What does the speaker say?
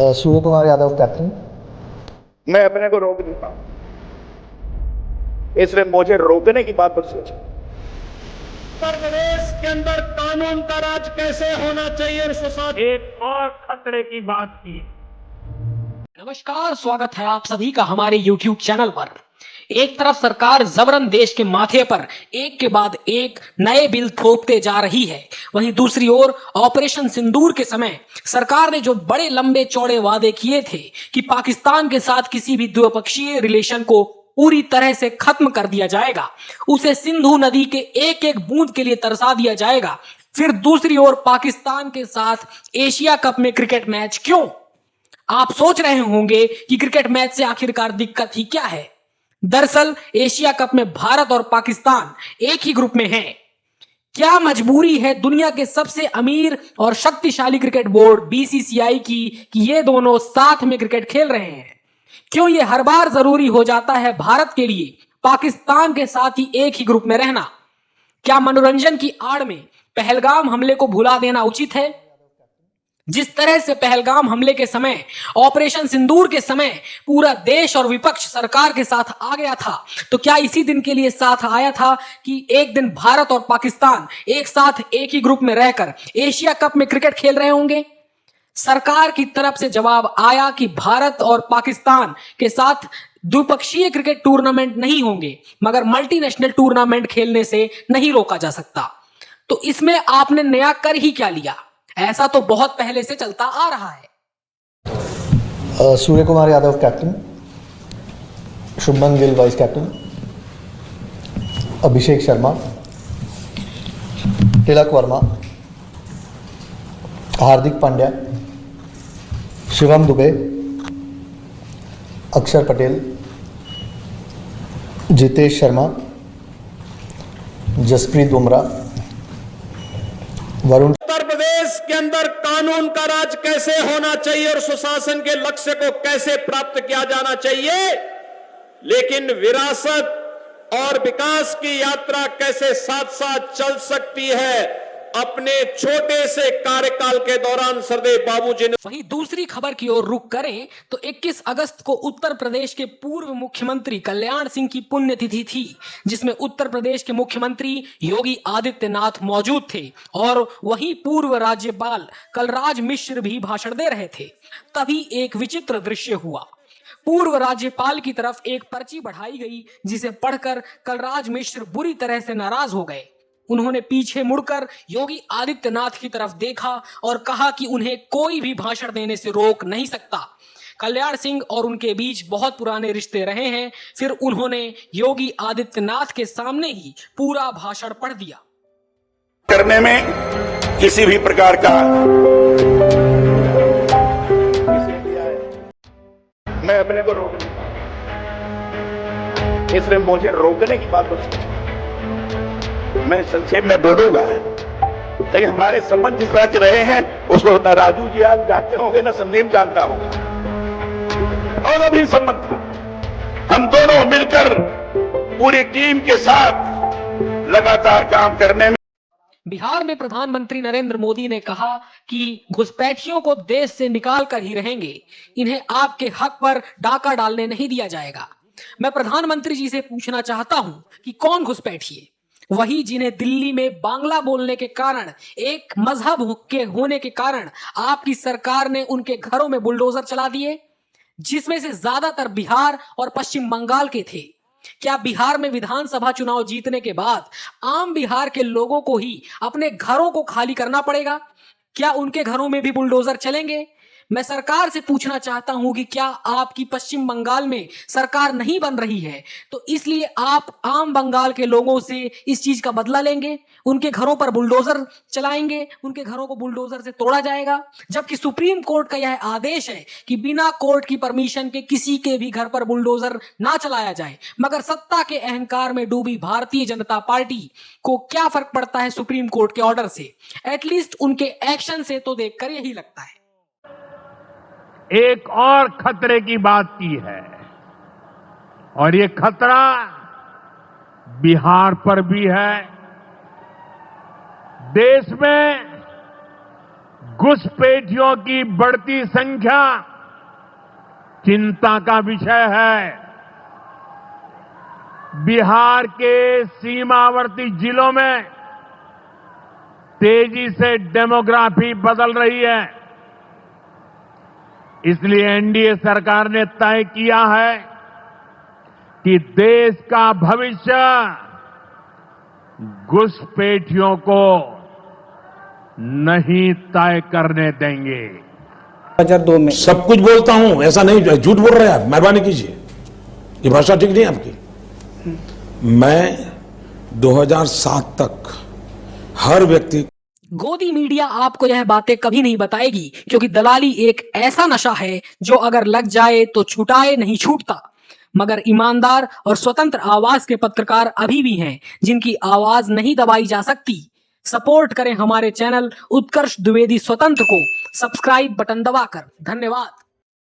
सूर्य Kumar Yadav captain. मैं अपने को रोक नहीं पाऊं, इसलिए मुझे रोकने की बात पर सोचो। उत्तर प्रदेश के अंदर कानून का राज कैसे होना चाहिए, एक और खतरे की बात की। नमस्कार, स्वागत है आप सभी का हमारे YouTube चैनल पर। एक तरफ सरकार जबरन देश के माथे पर एक के बाद एक नए बिल थोपते जा रही है, वहीं दूसरी ओर ऑपरेशन सिंदूर के समय सरकार ने जो बड़े लंबे चौड़े वादे किए थे कि पाकिस्तान के साथ किसी भी द्विपक्षीय रिलेशन को पूरी तरह से खत्म कर दिया जाएगा, उसे सिंधु नदी के एक एक बूंद के लिए तरसा दिया जाएगा, फिर दूसरी ओर पाकिस्तान के साथ एशिया कप में क्रिकेट मैच क्यों? आप सोच रहे होंगे कि क्रिकेट मैच से आखिरकार दिक्कत ही क्या है। दरअसल एशिया कप में भारत और पाकिस्तान एक ही ग्रुप में हैं। क्या मजबूरी है दुनिया के सबसे अमीर और शक्तिशाली क्रिकेट बोर्ड बीसीसीआई की कि ये दोनों साथ में क्रिकेट खेल रहे हैं? क्यों ये हर बार जरूरी हो जाता है भारत के लिए पाकिस्तान के साथ ही एक ही ग्रुप में रहना? क्या मनोरंजन की आड़ में पहलगाम हमले को भुला देना उचित है? जिस तरह से पहलगाम हमले के समय, ऑपरेशन सिंदूर के समय पूरा देश और विपक्ष सरकार के साथ आ गया था, तो क्या इसी दिन के लिए साथ आया था कि एक दिन भारत और पाकिस्तान एक साथ एक ही ग्रुप में रहकर एशिया कप में क्रिकेट खेल रहे होंगे? सरकार की तरफ से जवाब आया कि भारत और पाकिस्तान के साथ द्विपक्षीय क्रिकेट टूर्नामेंट नहीं होंगे, मगर मल्टीनेशनल टूर्नामेंट खेलने से नहीं रोका जा सकता। तो इसमें आपने नया कर ही क्या लिया? ऐसा तो बहुत पहले से चलता आ रहा है। Surya Kumar Yadav captain, Shubman Gill vice captain, Abhishek Sharma, Tilak Varma, Hardik Pandya, Shivam Dube, Axar Patel, Jitesh Sharma, Jasprit Bumrah, Varun. Uttar Pradesh के अंदर कानून का राज कैसे होना चाहिए और सुशासन के लक्ष्य को कैसे प्राप्त किया जाना चाहिए, लेकिन विरासत और विकास की यात्रा कैसे साथ साथ चल सकती है, अपने छोटे से कार्यकाल के दौरान सरदेव बाबूजी ने। वहीं दूसरी खबर की ओर रुख करें तो 21 अगस्त को उत्तर प्रदेश के पूर्व मुख्यमंत्री कल्याण सिंह की पुण्यतिथि थी, जिसमें उत्तर प्रदेश के मुख्यमंत्री योगी आदित्यनाथ मौजूद थे और वहीं पूर्व राज्यपाल कलराज मिश्र भी भाषण दे रहे थे। तभी एक विचित्र दृश्य हुआ। पूर्व राज्यपाल की तरफ एक पर्ची बढ़ाई गई, जिसे पढ़कर कलराज मिश्र बुरी तरह से नाराज हो गए। उन्होंने पीछे मुड़कर योगी आदित्यनाथ की तरफ देखा और कहा कि उन्हें कोई भी भाषण देने से रोक नहीं सकता। कल्याण सिंह और उनके बीच बहुत पुराने रिश्ते रहे हैं। फिर उन्होंने योगी आदित्यनाथ के सामने ही पूरा भाषण पढ़ दिया। करने में किसी भी प्रकार का मैं अपने को रोक नहीं पाऊं, इसलिए मुझे रोकने की बात पर सोचो। मैं संक्षेप में बोलूंगा, लेकिन हमारे संबंध जिस तरह के रहे हैं उसको न राजू जी आप जानते होंगे, न संदीप जानता होगा, और अभी संबंध था। हम दोनों मिलकर पूरी टीम के साथ लगातार काम करने में। बिहार में प्रधानमंत्री नरेंद्र मोदी ने कहा कि घुसपैठियों को देश से निकाल कर ही रहेंगे, इन्हें आपके हक पर डाका डालने नहीं दिया जाएगा। मैं प्रधानमंत्री जी से पूछना चाहता हूं कि कौन घुसपैठी है? वही जिन्हें दिल्ली में बांग्ला बोलने के कारण, एक मजहब के होने के कारण आपकी सरकार ने उनके घरों में बुलडोजर चला दिए, जिसमें से ज्यादातर बिहार और पश्चिम बंगाल के थे। क्या बिहार में विधानसभा चुनाव जीतने के बाद आम बिहार के लोगों को ही अपने घरों को खाली करना पड़ेगा? क्या उनके घरों में भी बुलडोजर चलेंगे? मैं सरकार से पूछना चाहता हूं कि क्या आपकी पश्चिम बंगाल में सरकार नहीं बन रही है, तो इसलिए आप आम बंगाल के लोगों से इस चीज का बदला लेंगे, उनके घरों पर बुलडोजर चलाएंगे, उनके घरों को बुलडोजर से तोड़ा जाएगा, जबकि सुप्रीम कोर्ट का यह आदेश है कि बिना कोर्ट की परमिशन के किसी के भी घर पर बुलडोजर ना चलाया जाए। मगर सत्ता के अहंकार में डूबी भारतीय जनता पार्टी को क्या फर्क पड़ता है सुप्रीम कोर्ट के ऑर्डर से? एटलीस्ट उनके एक्शन से तो देखकर यही लगता है। एक और खतरे की बात की है, और ये खतरा बिहार पर भी है। देश में घुसपैठियों की बढ़ती संख्या चिंता का विषय है। बिहार के सीमावर्ती जिलों में तेजी से डेमोग्राफी बदल रही है। इसलिए एनडीए सरकार ने तय किया है कि देश का भविष्य घुसपैठियों को नहीं तय करने देंगे। 2002 में सब कुछ बोलता हूं, ऐसा नहीं, झूठ बोल रहे हैं आप, मेहरबानी कीजिए, ये भाषा ठीक नहीं है आपकी। मैं 2007 तक हर व्यक्ति, गोदी मीडिया आपको यह बातें कभी नहीं बताएगी, क्योंकि दलाली एक ऐसा नशा है जो अगर लग जाए तो छुटाए नहीं छूटता। मगर ईमानदार और स्वतंत्र आवाज के पत्रकार अभी भी हैं, जिनकी आवाज नहीं दबाई जा सकती। सपोर्ट करें हमारे चैनल उत्कर्ष द्विवेदी स्वतंत्र को सब्सक्राइब बटन दबाकर। धन्यवाद।